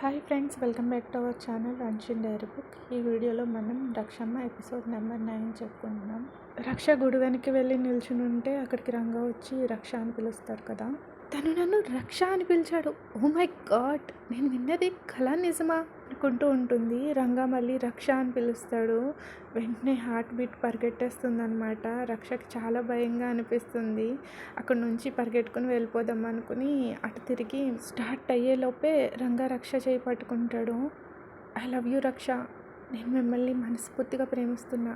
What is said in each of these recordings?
Hi friends, welcome back to our channel అన్షిన్ diary book. ఈ వీడియోలో మనం రక్షమ్మ ఎపిసోడ్ నెంబర్ 9 చెప్పుకుంటున్నాం. రక్ష గుడి వెనక్కి వెళ్ళి నిల్చుని ఉంటే అక్కడికి రంగ వచ్చి రక్ష అని పిలుస్తాడు కదా. తను నన్ను రక్ష అని పిలిచాడు. ఓ మై గాడ్, నేను విన్నది కళ నిజమా అనుకుంటూ ఉంటుంది. రంగా మళ్ళీ రక్ష అని పిలుస్తాడు. వెంటనే హార్ట్ బీట్ పరిగెట్టేస్తుంది అనమాట. రక్షకి చాలా భయంగా అనిపిస్తుంది. అక్కడ నుంచి పరిగెట్టుకుని వెళ్ళిపోదాం అనుకుని అటు తిరిగి స్టార్ట్ అయ్యేలోపే రంగా రక్ష చేయి పట్టుకుంటాడు. ఐ లవ్ యూ రక్ష, నేను మిమ్మల్ని మనస్ఫూర్తిగా ప్రేమిస్తున్నా.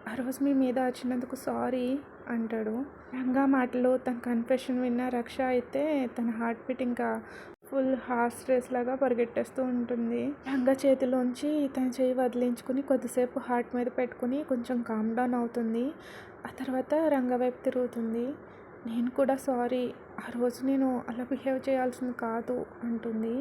ఆ రోజు మీ మీద వచ్చినందుకు సారీ అంటాడు. రంగా మాటలో తన కన్ఫెషన్ విన్న రక్ష అయితే తన హార్ట్ బీట్ ఇంకా ఫుల్ హార్స్ రేస్ లాగా పరిగెట్టేస్తూ ఉంటుంది. రంగా చేతిలోంచి తన చేయి వదిలించుకుని కొద్దిసేపు హార్ట్ మీద పెట్టుకుని కొంచెం కామ్ డౌన్ అవుతుంది. ఆ తర్వాత రంగా వైపు తిరుగుతుంది. నేను కూడా సారీ, ఆ రోజు నేను అలా బిహేవ్ చేయాల్సింది కాదు అంటుంది.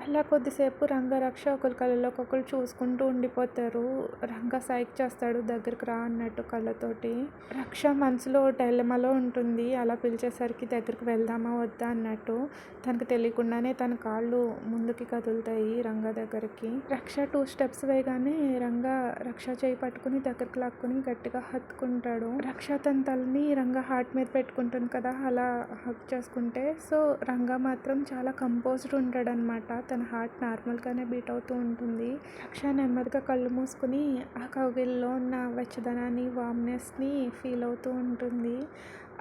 అలా కొద్దిసేపు రంగా రక్ష ఒకరి కళ్ళలోకి ఒకరు చూసుకుంటూ ఉండిపోతారు. రంగా సైక్ చేస్తాడు దగ్గరికి రా అన్నట్టు కళ్ళతోటి. రక్ష మనసులో డైలమాలో ఉంటుంది. అలా పిలిచేసరికి దగ్గరికి వెళ్దామా వద్దా అన్నట్టు. తనకు తెలియకుండానే తన కాళ్ళు ముందుకి కదులుతాయి రంగా దగ్గరికి. రక్ష 2 స్టెప్స్ వేయగానే రంగా రక్ష చేయి పట్టుకుని దగ్గరికి లాక్కుని గట్టిగా హత్తుకుంటాడు. రక్ష తన తలని రంగా హార్ట్ మీద పెట్టుకుంటుంది కదా, అలా హక్ చేసుకుంటే. సో రంగా మాత్రం చాలా కంపోజ్డ్ ఉంటాడు అనమాట. తన హార్ట్ నార్మల్గానే బీట్ అవుతూ ఉంటుంది. రక్ష నెమ్మదిగా కళ్ళు మూసుకుని ఆ కౌగిల్లో ఉన్న వెచ్చదనాన్ని, వామ్నెస్ని ఫీల్ అవుతూ ఉంటుంది.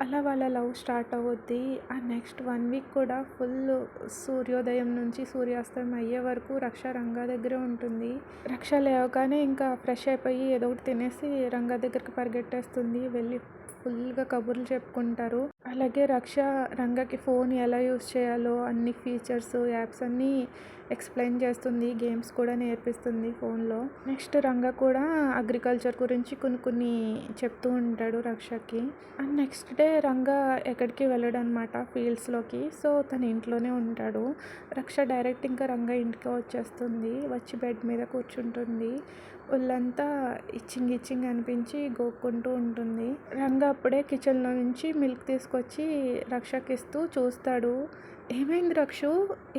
అలా వాళ్ళ లవ్ స్టార్ట్ అవుద్ది. ఆ నెక్స్ట్ 1 వీక్ కూడా ఫుల్ సూర్యోదయం నుంచి సూర్యాస్తమయం అయ్యే వరకు రక్ష రంగా దగ్గరే ఉంటుంది. రక్ష లేవగానే ఇంకా ఫ్రెష్ అయిపోయి ఏదో ఒకటి తినేసి రంగా దగ్గరికి పరిగెట్టేస్తుంది. వెళ్ళి ఫుల్గా కబుర్లు చెప్పుకుంటారు. అలాగే రక్ష రంగకి ఫోన్ ఎలా యూస్ చేయాలో అన్ని ఫీచర్స్, యాప్స్ అన్నీ ఎక్స్ప్లెయిన్ చేస్తుంది. గేమ్స్ కూడా నేర్పిస్తుంది ఫోన్లో. నెక్స్ట్ రంగ కూడా అగ్రికల్చర్ గురించి కొన్ని చెప్తూ ఉంటాడు రక్షకి. అండ్ నెక్స్ట్ డే రంగ ఎక్కడికి వెళ్ళడు అనమాట, ఫీల్డ్స్లోకి. సో తన ఇంట్లోనే ఉంటాడు. రక్ష డైరెక్ట్ ఇంకా రంగ ఇంటికి వచ్చేస్తుంది. వచ్చి బెడ్ మీద కూర్చుంటుంది. ఒళ్ళంతా ఇచ్చింగ్ అనిపించి గోక్కుంటూ ఉంటుంది. రంగ అప్పుడే కిచెన్లో నుంచి మిల్క్ తీసుకొచ్చి రక్షకి ఇస్తూ చూస్తాడు. ఏమైంది రక్షు,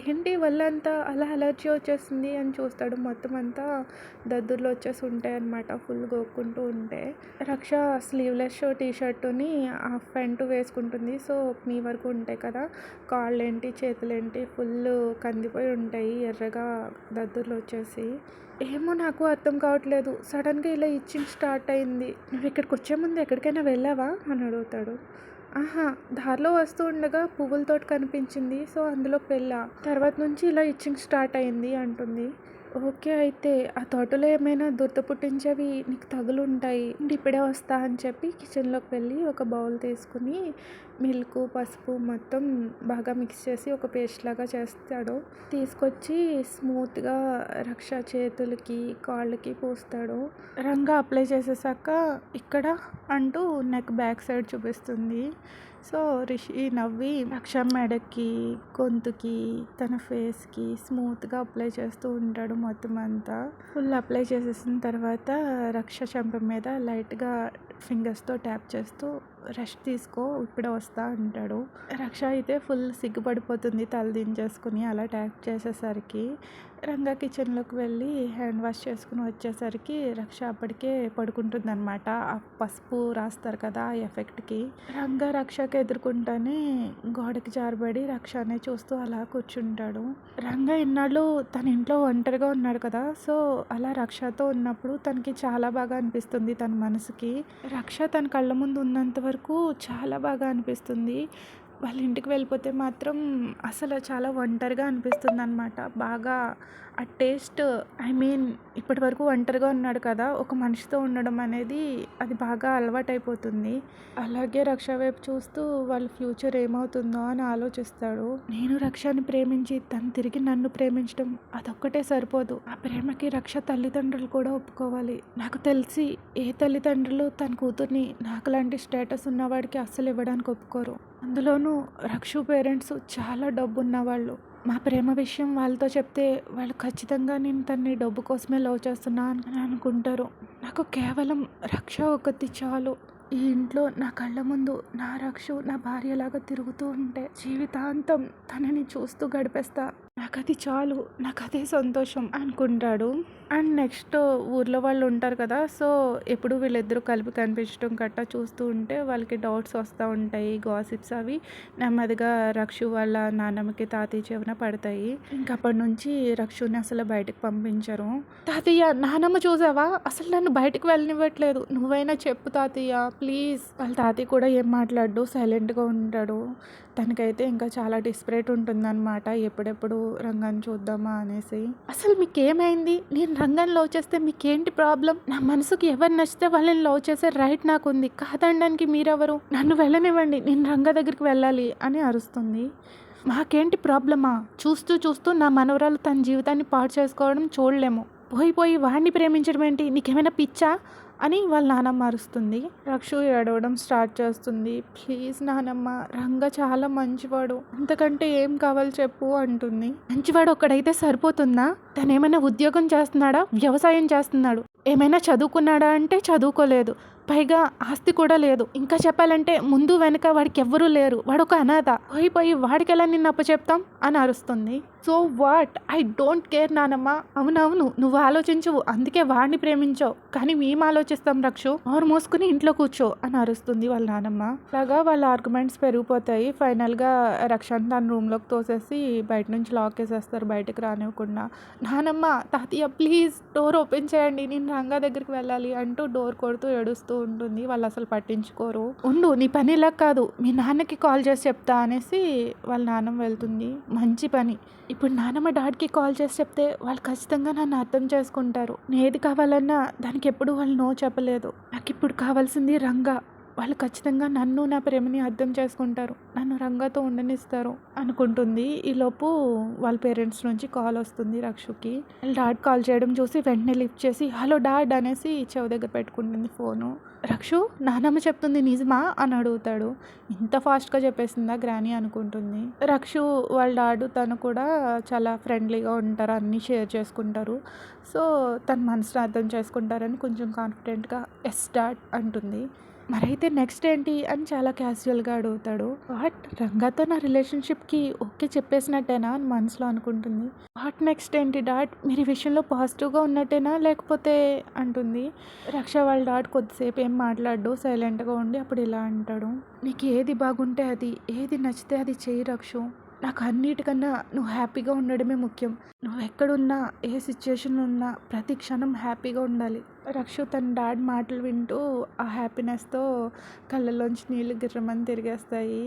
ఏంటి ఒళ్ళంతా అలా అలర్జీ వచ్చేసింది అని చూస్తాడు. మొత్తం అంతా దద్దుర్లు వచ్చేసి ఉంటాయి అన్నమాట, ఫుల్ గోక్కుంటూ ఉంటే. రక్ష స్లీవ్లెస్ టీషర్టుని హాఫ్ ప్యాంటు వేసుకుంటుంది. సో మీ వరకు ఉంటాయి కదా, కాళ్ళేంటి చేతులేంటి ఫుల్ కందిపోయి ఉంటాయి ఎర్రగా దద్దుర్లు వచ్చేసి. ఏమో నాకు అర్థం కావట్లేదు, సడన్గా ఇలా ఇచ్చింగ్ స్టార్ట్ అయింది. నువ్వు ఇక్కడికి వచ్చే ముందు ఎక్కడికైనా వెళ్ళావా అని అడుగుతాడు. ఆహా, దారిలో వస్తూ ఉండగా పువ్వులతోటి కనిపించింది, సో అందులోకి వెళ్ళా. తర్వాత నుంచి ఇలా ఇచ్చింగ్ స్టార్ట్ అయింది అంటుంది. ఓకే, అయితే ఆ తోటలో ఏమైనా దురద పుట్టించేవి నీకు తగులుంటాయి, ఇప్పుడే వస్తా అని చెప్పి కిచెన్లోకి వెళ్ళి ఒక బౌల్ తీసుకుని మిల్క్, పసుపు మొత్తం బాగా మిక్స్ చేసి ఒక పేస్ట్ లాగా చేస్తాడు. తీసుకొచ్చి స్మూత్గా రక్ష చేతులకి, కాళ్ళకి పూస్తాడు. రంగా అప్లై చేసేసాక ఇక్కడ అంటూ నెక్ బ్యాక్ సైడ్ చూపిస్తుంది. సో రిషి నవ్వి రక్ష మెడకి, గొంతుకి, తన ఫేస్కి స్మూత్గా అప్లై చేస్తూ ఉంటాడు. మొత్తం అంతా ఫుల్ అప్లై చేసేసిన తర్వాత రక్ష చెంప మీద లైట్గా ఫింగర్స్తో ట్యాప్ చేస్తూ రెస్ట్ తీసుకో, ఇప్పుడే వస్తా అంటాడు. రక్ష అయితే ఫుల్ సిగ్గుపడిపోతుంది తల దించేసుకుని అలా ట్యాప్ చేసేసరికి. రంగా కిచెన్లోకి వెళ్ళి హ్యాండ్ వాష్ చేసుకుని వచ్చేసరికి రక్ష అప్పటికే పడుకుంటుంది అనమాట. ఆ పసుపు రాస్తారు కదా, ఆ ఎఫెక్ట్కి. రంగా రక్షకి ఎదుర్కొంటానే గోడకి జారబడి రక్షనే చూస్తూ అలా కూర్చుంటాడు. రంగా ఇన్నాళ్ళు తన ఇంట్లో ఒంటరిగా ఉన్నాడు కదా, సో అలా రక్షతో ఉన్నప్పుడు తనకి చాలా బాగా అనిపిస్తుంది తన మనసుకి. రక్ష తన కళ్ళ ముందు ఉన్నంత వరకు చాలా బాగా అనిపిస్తుంది. వాళ్ళ ఇంటికి వెళ్ళిపోతే మాత్రం అసలు చాలా ఒంటరిగా అనిపిస్తుంది అనమాట. బాగా ఆ టేస్ట్, ఐ మీన్ ఇప్పటి వరకు ఒంటరిగా ఉన్నాడు కదా, ఒక మనిషితో ఉండడం అనేది అది బాగా అలవాటైపోతుంది. అలాగే రక్ష వైపు చూస్తూ వాళ్ళ ఫ్యూచర్ ఏమవుతుందో అని ఆలోచిస్తాడు. నేను రక్షని ప్రేమించి తను తిరిగి నన్ను ప్రేమించడం అదొక్కటే సరిపోదు, ఆ ప్రేమకి రక్ష తల్లిదండ్రులు కూడా ఒప్పుకోవాలి. నాకు తెలిసి ఏ తల్లిదండ్రులు తన కూతుర్ని నాకు లాంటి స్టేటస్ ఉన్నవాడికి అస్సలు ఇవ్వడానికి ఒప్పుకోరు. అందులోనూ రక్షు పేరెంట్స్ చాలా డబ్బు ఉన్నవాళ్ళు. మా ప్రేమ విషయం వాళ్ళతో చెప్తే వాళ్ళు ఖచ్చితంగా నేను తన్ని డబ్బు కోసమే లవ్ చేస్తున్నా అని అనుకుంటారు. నాకు కేవలం రక్ష ఒకటి చాలు. ఈ ఇంట్లో నా కళ్ళ ముందు నా రక్షు నా భార్యలాగా తిరుగుతూ ఉంటే జీవితాంతం తనని చూస్తూ గడిపేస్తా. నాకది చాలు, నాకదే సంతోషం అనుకుంటాడు. అండ్ నెక్స్ట్ ఊర్లో వాళ్ళు ఉంటారు కదా! సో, ఎప్పుడు వీళ్ళిద్దరూ కలిపి కనిపించడం గట్టా చూస్తూ ఉంటే వాళ్ళకి డౌట్స్ వస్తా ఉంటాయి. గాసిప్స్ అవి నెమ్మదిగా రక్షు వాళ్ళ నాన్నమ్మకి, తాతయ్య చెవిన పడతాయి. ఇంకప్పటి నుంచి రక్షుని అసలు బయటకి పంపించరు. తాతయ్య, నానమ్మ చూసావా? అసలు నన్ను బయటకి వెళ్ళనివ్వట్లేదు. నువ్వైనా చెప్పు తాతయ్య ప్లీజ్. వాళ్ళ తాతయ్య కూడా ఏం మాట్లాడు, సైలెంట్‌గా ఉంటాడు. తనకైతే ఇంకా చాలా డిస్పరేట్ ఉంటుందన్నమాట. ఎప్పుడెప్పుడు రంగాన్ని చూద్దామా అనేసి. అసలు మీకేమైంది? నేను రంగాన్ని లవ్ చేస్తే మీకేంటి ప్రాబ్లం? నా మనసుకి ఎవరు నచ్చితే వాళ్ళని లవ్ చేసే రైట్ నాకుంది. కాదనడానికి మీరెవరు? నన్ను వెళ్ళనివ్వండి, నేను రంగా దగ్గరికి వెళ్ళాలి అని అరుస్తుంది. మాకేంటి ప్రాబ్లమా? చూస్తూ చూస్తూ నా మనవరాలు తన జీవితాన్ని పాడు చేసుకోవడం చూడలేము. పోయి వాడిని ప్రేమించడం ఏంటి? నీకేమైనా పిచ్చా అని వాళ్ళ నానమ్మ అరుస్తుంది. రక్షు ఏడవడం స్టార్ట్ చేస్తుంది. ప్లీజ్ నానమ్మ, రంగ చాలా మంచివాడు, అంతకంటే ఏం కావాలి చెప్పు అంటుంది. మంచివాడు ఒక్కడైతే సరిపోతుందా? తనేమైనా ఉద్యోగం చేస్తున్నాడా? వ్యవసాయం చేస్తున్నాడు? ఏమైనా చదువుకున్నాడా అంటే చదువుకోలేదు. పైగా ఆస్తి కూడా లేదు. ఇంకా చెప్పాలంటే ముందు వెనక వాడికి ఎవ్వరూ లేరు. వాడొక అనాథ. పోయి వాడికి ఎలా నిన్ను అప్పచెప్తాం అని అరుస్తుంది. So what? I don't care నానమ్మ. అవునవును, నువ్వు ఆలోచించవు, అందుకే వాడిని ప్రేమించావు. కానీ మేము ఆలోచిస్తాం రక్షు. నోరు మూసుకుని ఇంట్లో కూర్చో అని అరుస్తుంది వాళ్ళ నానమ్మ. అలాగా వాళ్ళ ఆర్గ్యుమెంట్స్ పెరిగిపోతాయి. ఫైనల్గా రక్షని తన రూమ్లోకి తోసేసి బయట నుంచి లాక్ వేసేస్తారు, బయటకు రానివ్వకుండా. నానమ్మ, తాతయ్య ప్లీజ్ డోర్ ఓపెన్ చేయండి, నేను రంగా దగ్గరికి వెళ్ళాలి అంటూ డోర్ కొడుతూ ఏడుస్తూ ఉంటుంది. వాళ్ళు అసలు పట్టించుకోరు. ఉండు, నీ పని ఇలా కాదు, మీ నాన్నకి కాల్ చేసి చెప్తా అనేసి వాళ్ళ నాన్నమ్మ వెళ్తుంది. మంచి పని. ఇప్పుడు నాన్నమ్మ డాడీకి కాల్ చేసి చెప్తే వాళ్ళు ఖచ్చితంగా నన్ను అర్థం చేసుకుంటారు. నేను ఏది కావాలన్నా దానికి ఎప్పుడు వాళ్ళు నో చెప్పలేదు. నాకు ఇప్పుడు కావాల్సింది రంగా. వాళ్ళు ఖచ్చితంగా నన్ను, నా ప్రేమని అర్థం చేసుకుంటారు, నన్ను రంగాతో ఉండనిస్తారు అనుకుంటుంది. ఈలోపు వాళ్ళ పేరెంట్స్ నుంచి కాల్ వస్తుంది రక్షుకి. వాళ్ళ డాడ్ కాల్ చేయడం చూసి వెంటనే లిఫ్ట్ చేసి హలో డాడ్ అనేసి చెవి దగ్గర పెట్టుకుంటుంది ఫోను. రక్షు, నానమ్మ చెప్తుంది నిజమా అని అడుగుతాడు. ఇంత ఫాస్ట్గా చెప్పేసిందా గ్రానీ అనుకుంటుంది. రక్షు వాళ్ళ డాడు తను కూడా చాలా ఫ్రెండ్లీగా ఉంటారు, అన్నీ షేర్ చేసుకుంటారు. సో తన మనసుని అర్థం చేసుకుంటారని కొంచెం కాన్ఫిడెంట్గా ఎస్ డాడ్ అంటుంది. మరైతే నెక్స్ట్ ఏంటి అని చాలా క్యాజువల్గా అడుగుతాడు. వాట్, రంగాతో నా రిలేషన్షిప్కి ఓకే చెప్పేసినట్టేనా అని మనసులో అనుకుంటుంది. వాట్ నెక్స్ట్ ఏంటి డాడ్, మీరు ఈ విషయంలో పాజిటివ్గా ఉన్నట్టేనా లేకపోతే అంటుంది. రక్ష వాళ్ళ డాడ్ కొద్దిసేపు ఏం మాట్లాడు, సైలెంట్గా ఉండి అప్పుడు ఇలా అంటాడు. నీకు ఏది బాగుంటే అది, ఏది నచ్చితే అది చేయి రక్షు. నాకు అన్నిటికన్నా నువ్వు హ్యాపీగా ఉండడమే ముఖ్యం. నువ్వు ఎక్కడున్నా, ఏ సిచ్యుయేషన్ ఉన్నా ప్రతి క్షణం హ్యాపీగా ఉండాలి. రక్షు తన డాడ్ మాటలు వింటూ ఆ హ్యాపీనెస్తో కళ్ళల్లోంచి నీళ్ళు గిర్రమని తిరిగేస్తాయి.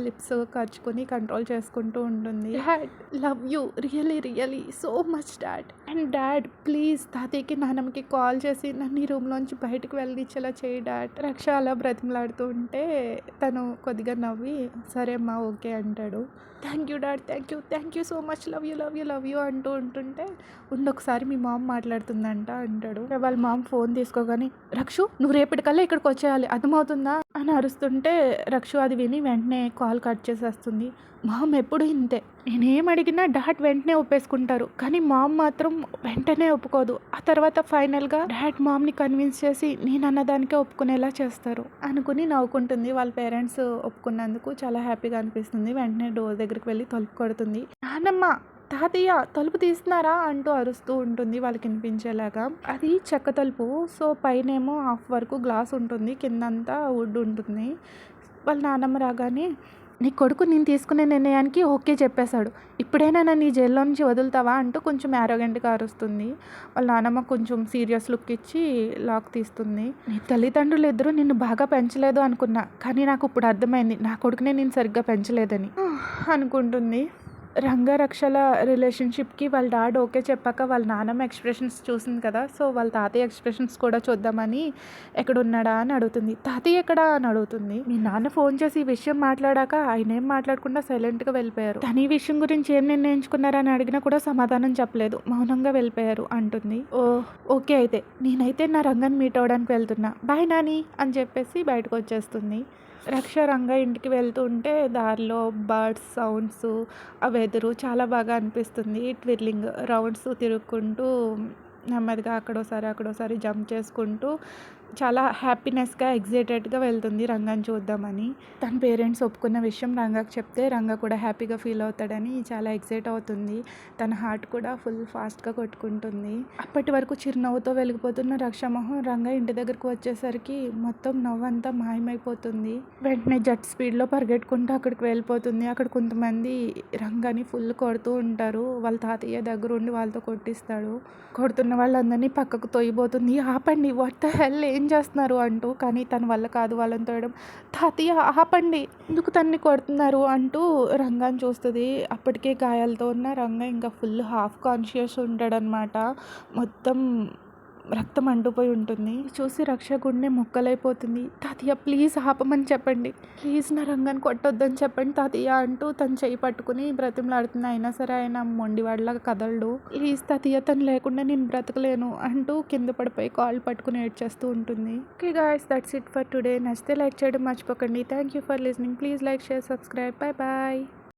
లిప్స్ ఖర్చుకొని కంట్రోల్ చేసుకుంటూ ఉంటుంది. Dad love you, really so much dad. And dad please తాతయ్యకి నాన్నమ్మకి కాల్ చేసి నన్ను ఈ రూమ్లోంచి బయటకు వెళ్ళనిచ్చేలా చేయి డాడ్. రక్ష అలా బ్రతిమలాడుతూ ఉంటే తను కొద్దిగా నవ్వి సరే అమ్మా ఓకే అంటాడు. Thank you dad, thank you so much, love you అంటూ ఉంటుంటే ఒకసారి మీ మామ్ మాట్లాడుతుందంట అంటాడు. వాళ్ళ మామ్ ఫోన్ తీసుకోగానే రక్షు నువ్వు రేపటికల్లా ఇక్కడికి వచ్చేయాలి, అర్థమవుతుందా అని అరుస్తుంటే రక్షు అది విని వెంటనే కాల్ కట్ చేసేస్తుంది. మామ్ ఎప్పుడు ఇంతే, నేనేం అడిగినా డాడ్ వెంటనే ఒప్పేసుకుంటారు, కానీ మామ్ మాత్రం వెంటనే ఒప్పుకోదు. ఆ తర్వాత ఫైనల్గా డాడ్ మామ్ని కన్విన్స్ చేసి నేను అన్నదానికే ఒప్పుకునేలా చేస్తారు అనుకుని నవ్వుకుంటుంది. వాళ్ళ పేరెంట్స్ ఒప్పుకున్నందుకు చాలా హ్యాపీగా అనిపిస్తుంది. వెంటనే డోర్ దగ్గరికి వెళ్ళి తలుపు కొడుతుంది. నాన్నమ్మ, తాతయ్య తలుపు తీస్తున్నారా అంటూ అరుస్తూ ఉంటుంది వాళ్ళకి వినిపించేలాగా. అది చెక్క తలుపు. సో పైనేమో హాఫ్ వరకు గ్లాస్ ఉంటుంది, కిందంతా వుడ్ ఉంటుంది. వాళ్ళ నాన్నమ్మ రాగానే నీ కొడుకు నేను తీసుకునే నిర్ణయానికి ఓకే చెప్పేశాడు, ఇప్పుడైనా నన్ను ఈ జైల్లో నుంచి వదులుతావా అంటూ కొంచెం యారోగెంట్గా అరుస్తుంది. వాళ్ళ నాన్నమ్మ కొంచెం సీరియస్ లుక్ ఇచ్చి లాక్ తీస్తుంది. నీ తల్లిదండ్రులు ఇద్దరూ నిన్ను బాగా పెంచలేదు అనుకున్నా, కానీ నాకు ఇప్పుడు అర్థమైంది నా కొడుకునే నేను సరిగ్గా పెంచలేదని అనుకుంటుంది. రంగరక్షల రిలేషన్షిప్కి వాళ్ళ డాడ్ ఓకే చెప్పాక వాళ్ళ నాన్నమ్మ ఎక్స్ప్రెషన్స్ చూసింది కదా, సో వాళ్ళ తాతయ్య ఎక్స్ప్రెషన్స్ కూడా చూద్దామని ఎక్కడున్నాడా అని అడుగుతుంది. తాతయ్య ఎక్కడా అని అడుగుతుంది. మీ నాన్న ఫోన్ చేసి ఈ విషయం మాట్లాడాక ఆయన ఏం మాట్లాడకుండా సైలెంట్గా వెళ్ళిపోయారు. తను ఈ విషయం గురించి ఏం నిర్ణయించుకున్నారని అడిగినా కూడా సమాధానం చెప్పలేదు, మౌనంగా వెళ్ళిపోయారు అంటుంది. ఓకే అయితే నేనైతే నా రంగాన్ని మీట్ అవ్వడానికి వెళ్తున్నా, బాయ్ నాని అని చెప్పేసి బయటకు వచ్చేస్తుంది. రక్ష రంగా ఇంటికి వెళ్తూ ఉంటే దారిలో బర్డ్స్ సౌండ్స్, ఆ వెదరు చాలా బాగా అనిపిస్తుంది. ట్విర్లింగ్ రౌండ్స్ తిరుగుకుంటూ నెమ్మదిగా అక్కడోసారి జంప్ చేసుకుంటూ చాలా హ్యాపీనెస్గా ఎగ్జైటెడ్గా వెళ్తుంది రంగాని చూద్దామని. తన పేరెంట్స్ ఒప్పుకున్న విషయం రంగాకి చెప్తే రంగా కూడా హ్యాపీగా ఫీల్ అవుతాడని చాలా ఎగ్జైట్ అవుతుంది. తన హార్ట్ కూడా ఫుల్ ఫాస్ట్గా కొట్టుకుంటుంది. అప్పటి వరకు చిరునవ్వుతో వెలిగిపోతున్న రక్ష మొహం రంగా ఇంటి దగ్గరకు వచ్చేసరికి మొత్తం నవ్వంతా మాయమైపోతుంది. వెంటనే జెట్ స్పీడ్లో పరిగెట్టుకుంటూ అక్కడికి వెళ్ళిపోతుంది. అక్కడ కొంతమంది రంగాని ఫుల్ కొడుతూ ఉంటారు. వాళ్ళ తాతయ్య దగ్గరుండి వాళ్ళతో కొట్టిస్తాడు. కొడుతున్న వాళ్ళందరినీ పక్కకు తోయబోతుంది. ఆపండి, వాట్ ద హెల్, ఏం చేస్తున్నారు అంటూ. కానీ తన వల్ల కాదు వాళ్ళని తోయడం. తాతయ్య ఆపండి, ఎందుకు తన్ని కొడుతున్నారు అంటూ రంగాని చూస్తుంది. అప్పటికే గాయాలతో ఉన్న రంగా ఇంకా ఫుల్ హాఫ్ కాన్షియస్ ఉంటాడనమాట. మొత్తం రక్తం అంటుపోయి ఉంటుంది. చూసి రక్ష గుండె ముక్కలైపోతుంది. తాతయ్య ప్లీజ్ ఆపమని చెప్పండి, ప్లీజ్ నా రంగాన్ని కొట్టొద్దని చెప్పండి తాతయ్య అంటూ తను చేయి పట్టుకుని బ్రతిమలాడుతుంది. అయినా సరే ఆయన మొండివాడిలాగా కదలడు. ప్లీజ్ తాతయ్య, తను లేకుండా నేను బ్రతకలేను అంటూ కింద పడిపోయి కాళ్ళు పట్టుకుని ఏడ్చేస్తూ ఉంటుంది. Okay guys, that's it for today. నచ్చితే లైక్ చేయడం మర్చిపోకండి. Thank you for listening. Please like, share, subscribe. Bye bye.